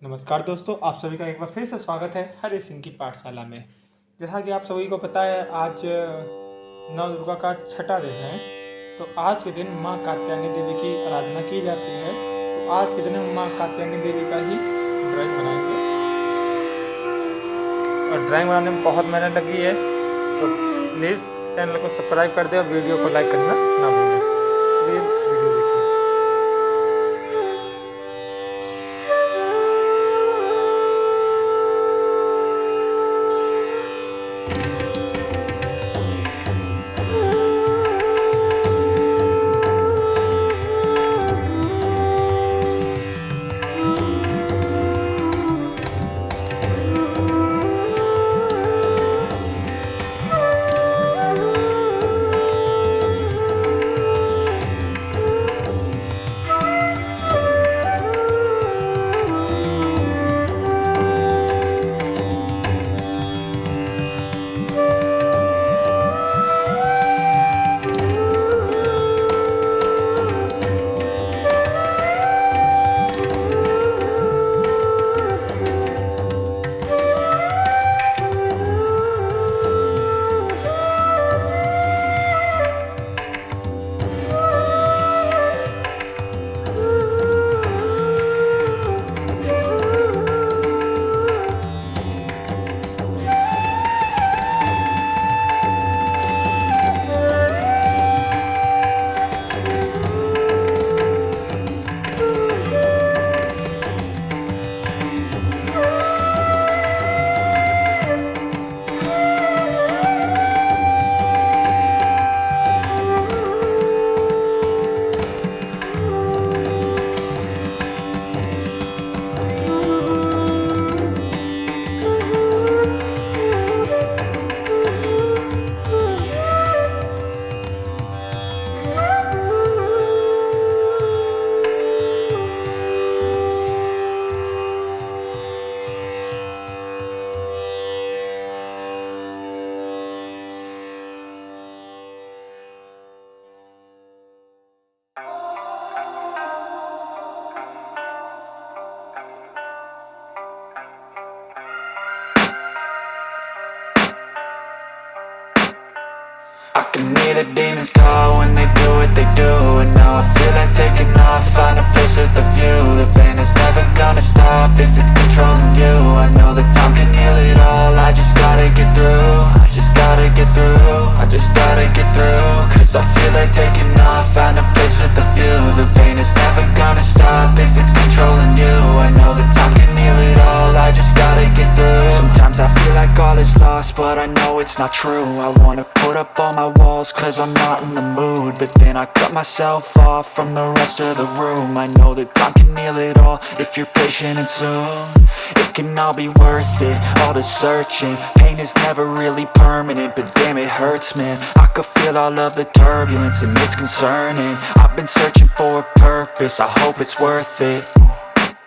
नमस्कार दोस्तों, आप सभी का एक बार फिर से स्वागत है हरि सिंह की पाठशाला में। जैसा कि आप सभी को पता है, आज नवदुर्गा का छठा दिन है। तो आज के दिन माँ कात्यायनी देवी की आराधना की जाती है। तो आज के दिन हम माँ कात्यायनी देवी का ही ड्राइंग बनाएंगे और ड्राइंग बनाने में बहुत मेहनत लगी है। तो प्लीज़ चैनल को सब्सक्राइब कर दें और वीडियो को लाइक करना ना भूलें। वीडियो देखिए। I can hear the demons call when they do what they do. And now I feel like taking off, find a place with a view. The pain is never gonna stop if it's controlling you. I know that time can heal it all, I just gotta get through. I just gotta get through, I just gotta get through. Cause I feel like taking off, find a place with a view. The pain is never gonna stop if it's controlling you. I know that time can heal it all, I just gotta get through. Sometimes I feel like all is lost, but I know it's not true. I wanna put up all my walls cause I'm not in the mood, but then I cut myself off from the rest of the room. I know that time can heal it all if you're patient, and soon it can all be worth it, all the searching. Pain is never really permanent, but damn it hurts, man. I could feel all of the turbulence and it's concerning. I've been searching for a purpose, I hope it's worth it.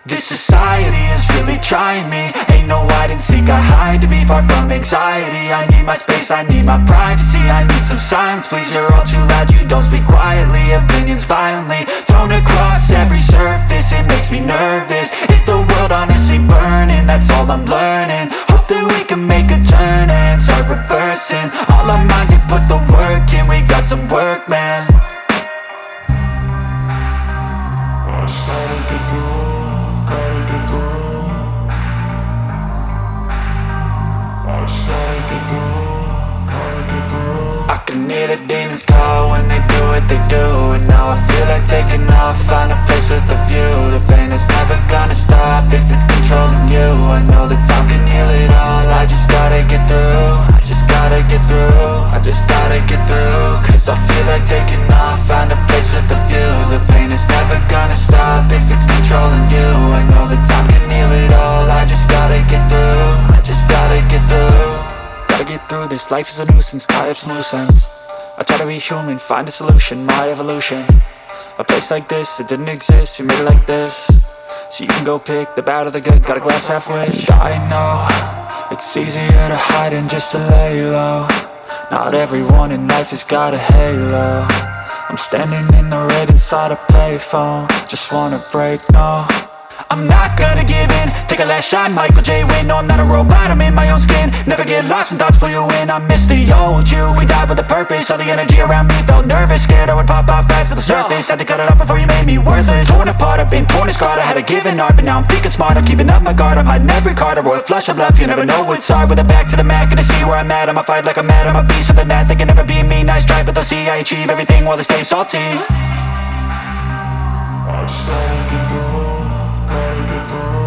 This society is really trying me. Ain't no hide and seek, I hide to be far from anxiety. I need my space, I need my privacy. I need some silence, please, you're all too loud. You don't speak quietly, opinions violently thrown across every surface. It makes me nervous, is the world honestly burning? That's all I'm learning. Hope that we can make a turn and start reversing all our minds and put the work in. We got some work, man. I started to do. I can hear the demons call when they do what they do. And now I feel like taking off, find a place with a view. The pain is never gonna stop if it's controlling you. I know that time can heal it all, I just gotta get through. I just gotta get through, I just gotta get through. Cause I feel like taking off, find a place with a view. The pain is never gonna stop if it's controlling you. I know that time can heal it all, I just gotta get through. I just gotta get through. Gotta get through this, life is a nuisance, tie up some loose ends. I try to be human, find a solution, my evolution. A place like this, it didn't exist, we made it like this. So you can go pick the bad or the good, got a glass half wish. I know, it's easier to hide than just to lay low. Not everyone in life has got a halo. I'm standing in the red inside a payphone, just wanna break, no. I'm not gonna give in to take a last shot, Michael J. Win. No, I'm not a robot, I'm in my own skin. Never get lost when thoughts pull you in. I miss the old you, we died with a purpose. All the energy around me felt nervous, scared I would pop out fast to the surface. Had to cut it off before you made me worthless. Torn apart, I've been torn and scarred. I had a given art, but now I'm thinking smart. I'm keeping up my guard, I'm hiding every card. A royal flush of love, you never know what's hard. With a back to the mat, gonna see where I'm at. I'ma fight like I'm mad, I'm a beast of the net. They can never be me, nice try, but they'll see I achieve everything while they stay salty. I just gotta get through, gotta get through.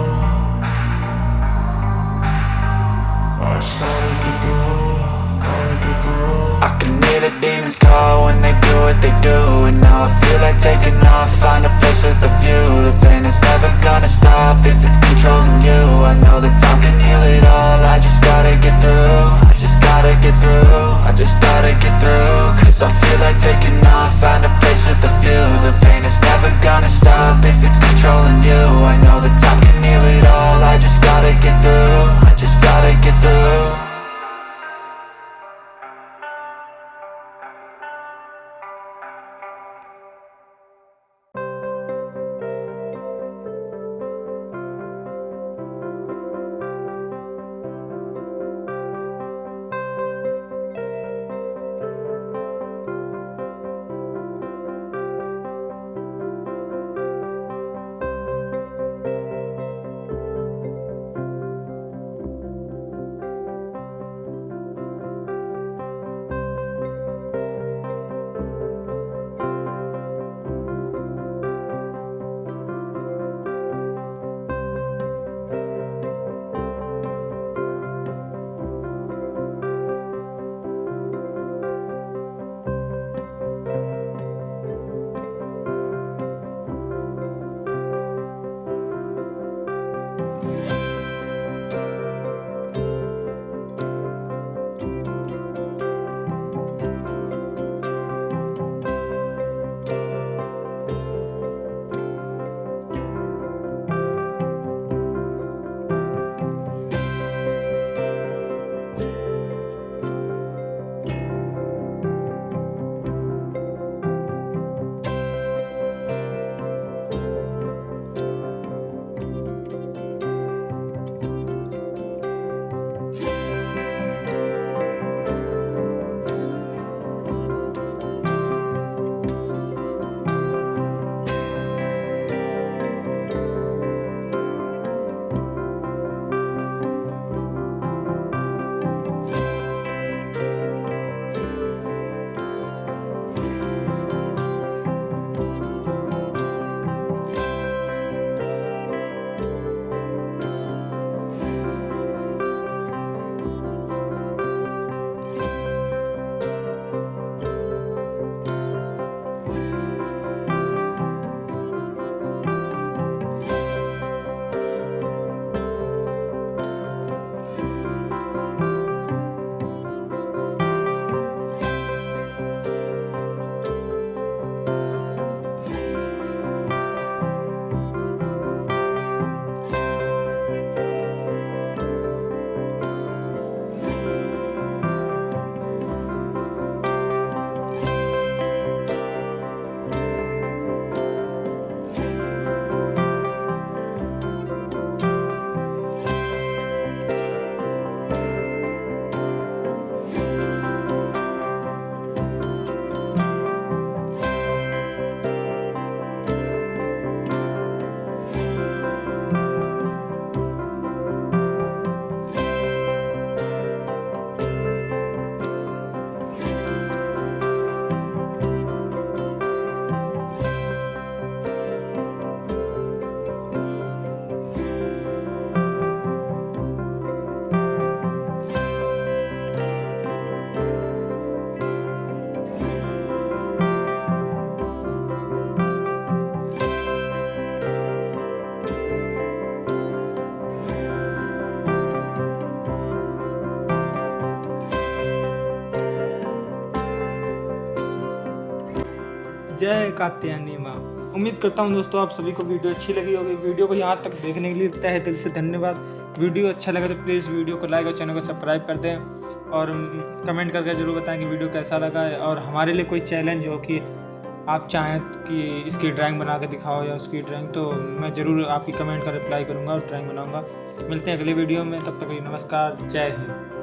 I just gotta get through, gotta get through. I can hear the demons call when they do what they do. And now I feel like taking off, find a place with a view. The pain is never gonna stop if it's controlling you. I know that time can heal it all, I just gotta get through. I just gotta get through, I just gotta get through. Cause I feel like taking off, find a place with a view. The pain is never gonna stop if it's controlling you. I know that time can heal it all, I just gotta get through. I just gotta get through. जय कात्यायनी माँ। उम्मीद करता हूँ दोस्तों आप सभी को video अच्छी लगी होगी। वीडियो को यहाँ तक देखने के लिए तहे दिल से धन्यवाद। वीडियो अच्छा लगा तो प्लीज़ वीडियो को लाइक और चैनल को सब्सक्राइब कर दें और कमेंट करके ज़रूर बताएं कि वीडियो कैसा लगा है। और हमारे लिए कोई चैलेंज हो कि आप चाहें कि इसकी ड्राइंग बना के दिखाओ या उसकी ड्राइंग, तो मैं ज़रूर आपकी कमेंट का रिप्लाई करूँगा और ड्राइंग बनाऊँगा। मिलते हैं अगले वीडियो में, तब तक के लिए नमस्कार, जय हिंद।